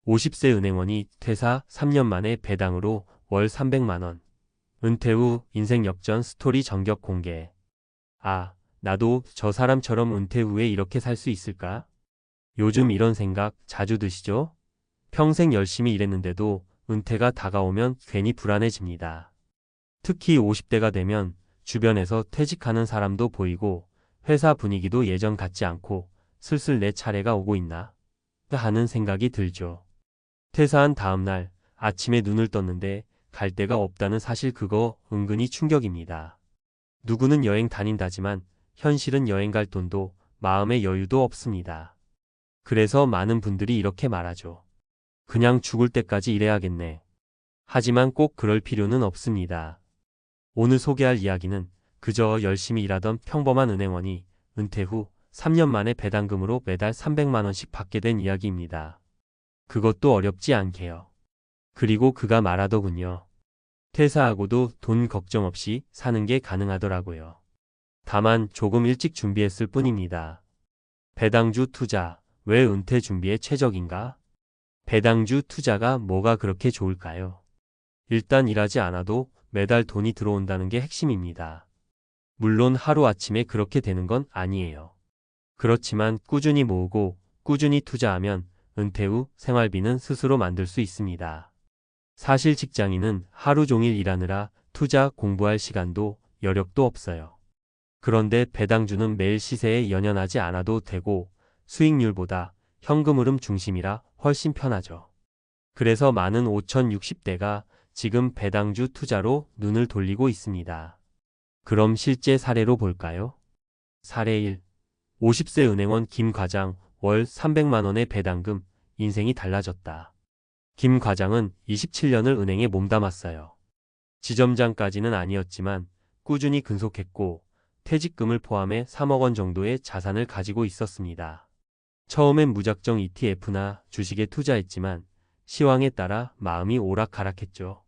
50세 은행원이 퇴사 3년 만에 배당으로 월 300만 원. 은퇴 후 인생 역전 스토리 전격 공개. 아, 나도 저 사람처럼 은퇴 후에 이렇게 살 수 있을까? 요즘 이런 생각 자주 드시죠? 평생 열심히 일했는데도 은퇴가 다가오면 괜히 불안해집니다. 특히 50대가 되면 주변에서 퇴직하는 사람도 보이고 회사 분위기도 예전 같지 않고 슬슬 내 차례가 오고 있나 하는 생각이 들죠. 퇴사한 다음 날 아침에 눈을 떴는데 갈 데가 없다는 사실, 그거 은근히 충격입니다. 누구는 여행 다닌다지만 현실은 여행 갈 돈도 마음의 여유도 없습니다. 그래서 많은 분들이 이렇게 말하죠. 그냥 죽을 때까지 일해야겠네. 하지만 꼭 그럴 필요는 없습니다. 오늘 소개할 이야기는 그저 열심히 일하던 평범한 은행원이 은퇴 후 3년 만에 배당금으로 매달 300만 원씩 받게 된 이야기입니다. 그것도 어렵지 않게요. 그리고 그가 말하더군요. 퇴사하고도 돈 걱정 없이 사는 게 가능하더라고요. 다만 조금 일찍 준비했을 뿐입니다. 배당주 투자, 왜 은퇴 준비에 최적인가? 배당주 투자가 뭐가 그렇게 좋을까요? 일단 일하지 않아도 매달 돈이 들어온다는 게 핵심입니다. 물론 하루아침에 그렇게 되는 건 아니에요. 그렇지만 꾸준히 모으고 꾸준히 투자하면 은퇴 후 생활비는 스스로 만들 수 있습니다. 사실 직장인은 하루 종일 일하느라 투자 공부할 시간도 여력도 없어요. 그런데 배당주는 매일 시세에 연연하지 않아도 되고 수익률보다 현금 흐름 중심이라 훨씬 편하죠. 그래서 많은 5060대가 지금 배당주 투자로 눈을 돌리고 있습니다. 그럼 실제 사례로 볼까요? 사례 1. 50세 은행원 김 과장, 월 300만 원의 배당금, 인생이 달라졌다. 김 과장은 27년을 은행에 몸담았어요. 지점장까지는 아니었지만 꾸준히 근속했고 퇴직금을 포함해 3억 원 정도의 자산을 가지고 있었습니다. 처음엔 무작정 ETF나 주식에 투자했지만 시황에 따라 마음이 오락가락했죠.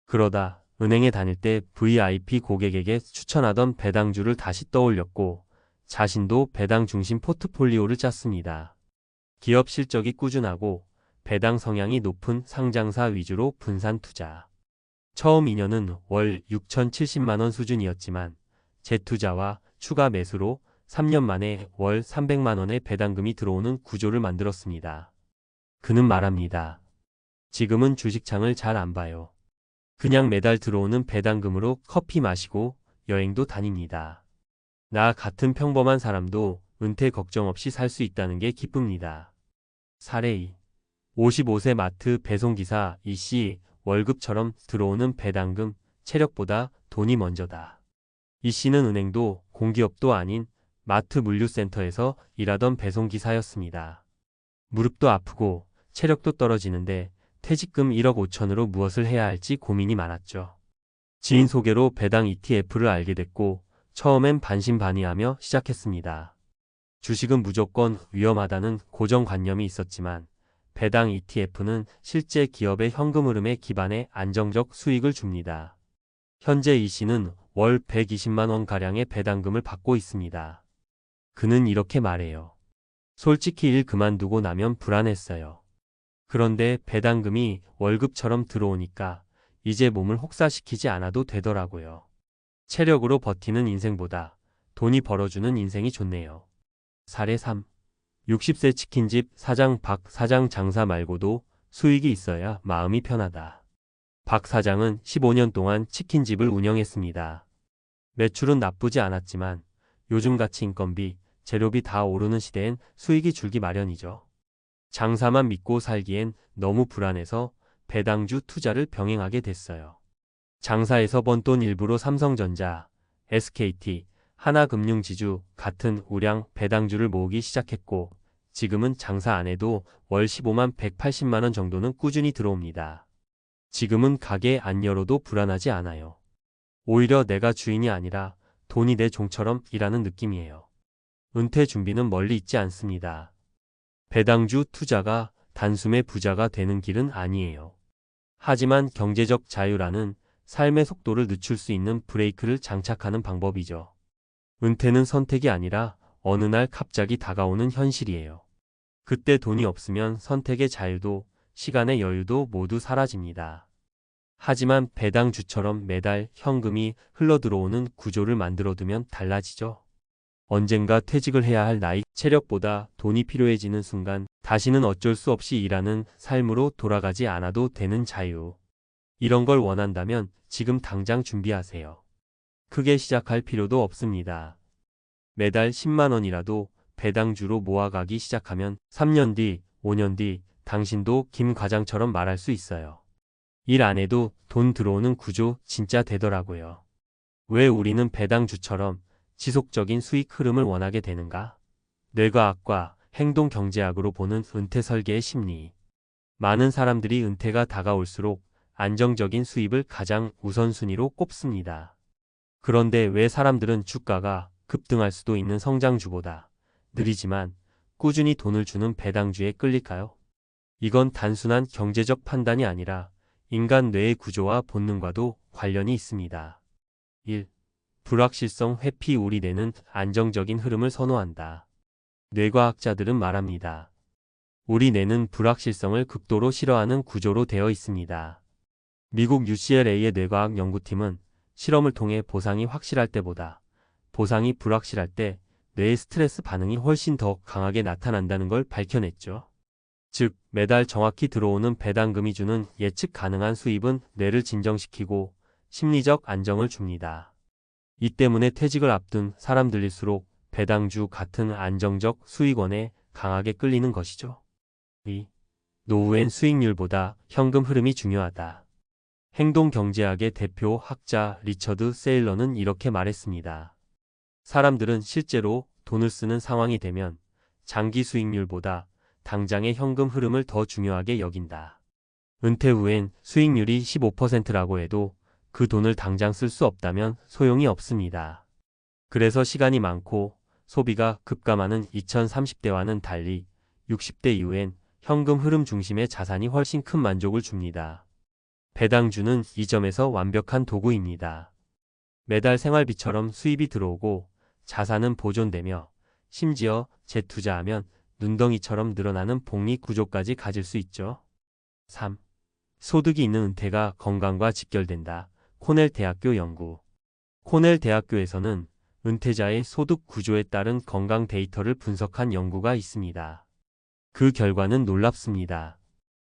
그러다 은행에 다닐 때 VIP 고객에게 추천하던 배당주를 다시 떠올렸고 자신도 배당 중심 포트폴리오를 짰습니다. 기업 실적이 꾸준하고 배당 성향이 높은 상장사 위주로 분산 투자. 처음 2년은 월 6,070만 원 수준이었지만 재투자와 추가 매수로 3년 만에 월 300만 원의 배당금이 들어오는 구조를 만들었습니다. 그는 말합니다. 지금은 주식창을 잘 안 봐요. 그냥 매달 들어오는 배당금으로 커피 마시고 여행도 다닙니다. 나 같은 평범한 사람도 은퇴 걱정 없이 살 수 있다는 게 기쁩니다. 사례 2. 55세 마트 배송기사 이씨, 월급처럼 들어오는 배당금, 체력보다 돈이 먼저다. 이씨는 은행도 공기업도 아닌 마트 물류센터에서 일하던 배송기사였습니다. 무릎도 아프고 체력도 떨어지는데 퇴직금 1억 5천으로 무엇을 해야 할지 고민이 많았죠. 지인 소개로 배당 ETF를 알게 됐고 처음엔 반신반의하며 시작했습니다. 주식은 무조건 위험하다는 고정관념이 있었지만 배당 ETF는 실제 기업의 현금 흐름에 기반해 안정적 수익을 줍니다. 현재 이 씨는 월 120만 원가량의 배당금을 받고 있습니다. 그는 이렇게 말해요. 솔직히 일 그만두고 나면 불안했어요. 그런데 배당금이 월급처럼 들어오니까 이제 몸을 혹사시키지 않아도 되더라고요. 체력으로 버티는 인생보다 돈이 벌어주는 인생이 좋네요. 사례 3. 60세 치킨집 사장 박 사장, 장사 말고도 수익이 있어야 마음이 편하다. 박 사장은 15년 동안 치킨집을 운영했습니다. 매출은 나쁘지 않았지만 요즘같이 인건비, 재료비 다 오르는 시대엔 수익이 줄기 마련이죠. 장사만 믿고 살기엔 너무 불안해서 배당주 투자를 병행하게 됐어요. 장사에서 번 돈 일부로 삼성전자, SKT, 하나금융지주 같은 우량 배당주를 모으기 시작했고 지금은 장사 안 해도 월 15만 180만 원 정도는 꾸준히 들어옵니다. 지금은 가게 안 열어도 불안하지 않아요. 오히려 내가 주인이 아니라 돈이 내 종처럼 일하는 느낌이에요. 은퇴 준비는 멀리 있지 않습니다. 배당주 투자가 단숨에 부자가 되는 길은 아니에요. 하지만 경제적 자유라는 삶의 속도를 늦출 수 있는 브레이크를 장착하는 방법이죠. 은퇴는 선택이 아니라 어느 날 갑자기 다가오는 현실이에요. 그때 돈이 없으면 선택의 자유도 시간의 여유도 모두 사라집니다. 하지만 배당주처럼 매달 현금이 흘러들어오는 구조를 만들어두면 달라지죠. 언젠가 퇴직을 해야 할 나이, 체력보다 돈이 필요해지는 순간 다시는 어쩔 수 없이 일하는 삶으로 돌아가지 않아도 되는 자유. 이런 걸 원한다면 지금 당장 준비하세요. 크게 시작할 필요도 없습니다. 매달 10만 원이라도 배당주로 모아가기 시작하면 3년 뒤, 5년 뒤 당신도 김 과장처럼 말할 수 있어요. 일 안 해도 돈 들어오는 구조 진짜 되더라고요. 왜 우리는 배당주처럼 지속적인 수익 흐름을 원하게 되는가? 뇌과학과 행동경제학으로 보는 은퇴 설계의 심리. 많은 사람들이 은퇴가 다가올수록 안정적인 수입을 가장 우선순위로 꼽습니다. 그런데 왜 사람들은 주가가 급등할 수도 있는 성장주보다 느리지만 꾸준히 돈을 주는 배당주에 끌릴까요? 이건 단순한 경제적 판단이 아니라 인간 뇌의 구조와 본능과도 관련이 있습니다. 1. 불확실성 회피. 우리 뇌는 안정적인 흐름을 선호한다. 뇌과학자들은 말합니다. 우리 뇌는 불확실성을 극도로 싫어하는 구조로 되어 있습니다. 미국 UCLA의 뇌과학 연구팀은 실험을 통해 보상이 확실할 때보다 보상이 불확실할 때 뇌의 스트레스 반응이 훨씬 더 강하게 나타난다는 걸 밝혀냈죠. 즉, 매달 정확히 들어오는 배당금이 주는 예측 가능한 수입은 뇌를 진정시키고 심리적 안정을 줍니다. 이 때문에 퇴직을 앞둔 사람들일수록 배당주 같은 안정적 수익원에 강하게 끌리는 것이죠. 2. 노후엔 수익률보다 현금 흐름이 중요하다. 행동경제학의 대표 학자 리처드 세일러는 이렇게 말했습니다. 사람들은 실제로 돈을 쓰는 상황이 되면 장기 수익률보다 당장의 현금 흐름을 더 중요하게 여긴다. 은퇴 후엔 수익률이 15%라고 해도 그 돈을 당장 쓸 수 없다면 소용이 없습니다. 그래서 시간이 많고 소비가 급감하는 2030대와는 달리 60대 이후엔 현금 흐름 중심의 자산이 훨씬 큰 만족을 줍니다. 배당주는 이 점에서 완벽한 도구입니다. 매달 생활비처럼 수입이 들어오고 자산은 보존되며 심지어 재투자하면 눈덩이처럼 늘어나는 복리 구조까지 가질 수 있죠. 3. 소득이 있는 은퇴가 건강과 직결된다. 코넬 대학교 연구. 코넬 대학교에서는 은퇴자의 소득 구조에 따른 건강 데이터를 분석한 연구가 있습니다. 그 결과는 놀랍습니다.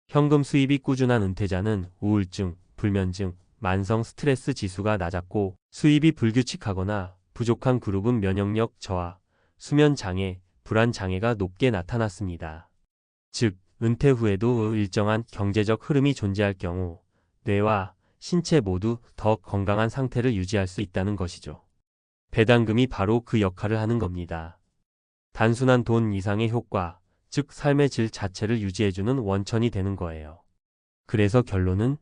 현금 수입이 꾸준한 은퇴자는 우울증, 불면증, 만성 스트레스 지수가 낮았고 수입이 불규칙하거나 부족한 그룹은 면역력 저하, 수면 장애, 불안 장애가 높게 나타났습니다. 즉, 은퇴 후에도 일정한 경제적 흐름이 존재할 경우 뇌와 신체 모두 더 건강한 상태를 유지할 수 있다는 것이죠. 배당금이 바로 그 역할을 하는 겁니다. 단순한 돈 이상의 효과, 즉 삶의 질 자체를 유지해주는 원천이 되는 거예요. 그래서 결론은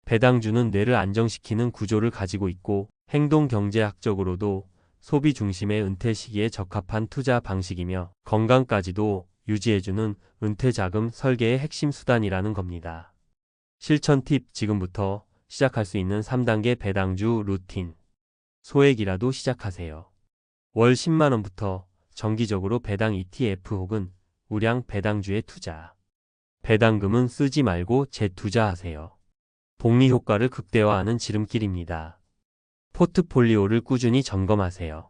배당주는 뇌를 안정시키는 구조를 가지고 있고 행동경제학적으로도 소비 중심의 은퇴 시기에 적합한 투자 방식이며 건강까지도 유지해주는 은퇴자금 설계의 핵심 수단이라는 겁니다. 실천 팁. 지금부터 시작할 수 있는 3단계 배당주 루틴. 소액이라도 시작하세요. 월 10만원부터 정기적으로 배당 ETF 혹은 우량 배당주에 투자. 배당금은 쓰지 말고 재투자하세요. 복리 효과를 극대화하는 지름길입니다. 포트폴리오를 꾸준히 점검하세요.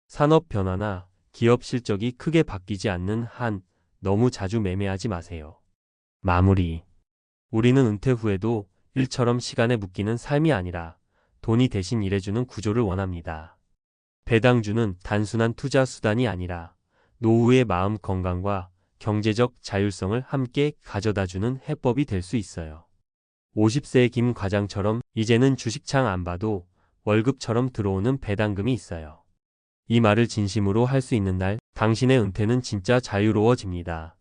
산업 변화나 기업 실적이 크게 바뀌지 않는 한 너무 자주 매매하지 마세요. 마무리. 우리는 은퇴 후에도 일처럼 시간에 묶이는 삶이 아니라 돈이 대신 일해주는 구조를 원합니다. 배당주는 단순한 투자 수단이 아니라 노후의 마음 건강과 경제적 자율성을 함께 가져다주는 해법이 될 수 있어요. 50세의 김 과장처럼 이제는 주식창 안 봐도 월급처럼 들어오는 배당금이 있어요. 이 말을 진심으로 할 수 있는 날, 당신의 은퇴는 진짜 자유로워집니다.